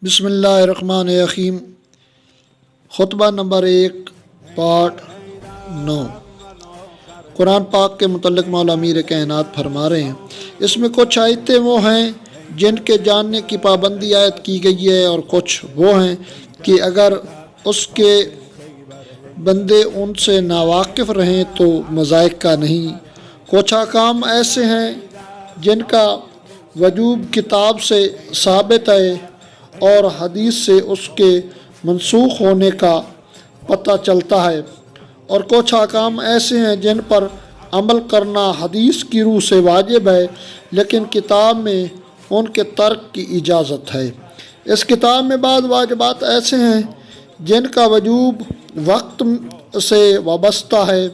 بسم اللہ الرحمن الرحیم۔ خطبہ نمبر 1 پارٹ 9۔ قرآن پاک کے متعلق مولا امیر کائنات فرما رہے ہیں، اس میں کچھ آیتیں وہ ہیں جن کے جاننے کی پابندی عائد کی گئی ہے، اور کچھ وہ ہیں کہ اگر اس کے بندے ان سے ناواقف رہیں تو مذائقہ نہیں۔ کچھ احکام ایسے ہیں جن کا وجوب کتاب سے ثابت ہے اور حدیث سے اس کے منسوخ ہونے کا پتہ چلتا ہے، اور کچھ احکام ایسے ہیں جن پر عمل کرنا حدیث کی روح سے واجب ہے لیکن کتاب میں ان کے ترک کی اجازت ہے۔ اس کتاب میں بعض واجبات ایسے ہیں جن کا وجوب وقت سے وابستہ ہے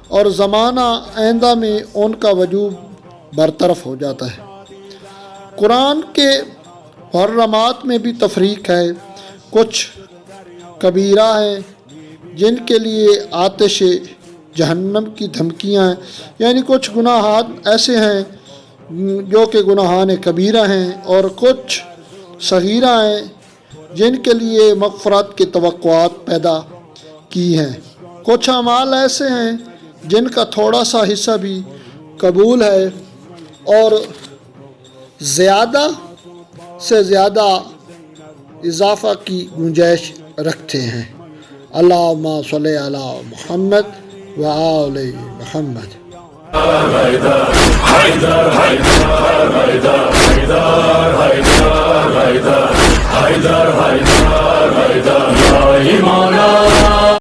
اور زمانہ آئندہ میں ان کا وجوب برطرف ہو جاتا ہے۔ قرآن کے محرمات میں بھی تفریق ہے۔ کچھ کبیرہ ہیں جن کے لیے آتش جہنم کی دھمکیاں ہیں، یعنی کچھ گناہات ایسے ہیں جو کہ گناہان کبیرہ ہیں، اور کچھ صغیرہ ہیں جن کے لیے مغفرت کی توقعات پیدا کی ہیں۔ کچھ اعمال ایسے ہیں جن کا تھوڑا سا حصہ بھی قبول ہے اور زیادہ سے زیادہ اضافہ کی گنجائش رکھتے ہیں۔ اللہم صلی علی محمد و آل محمد۔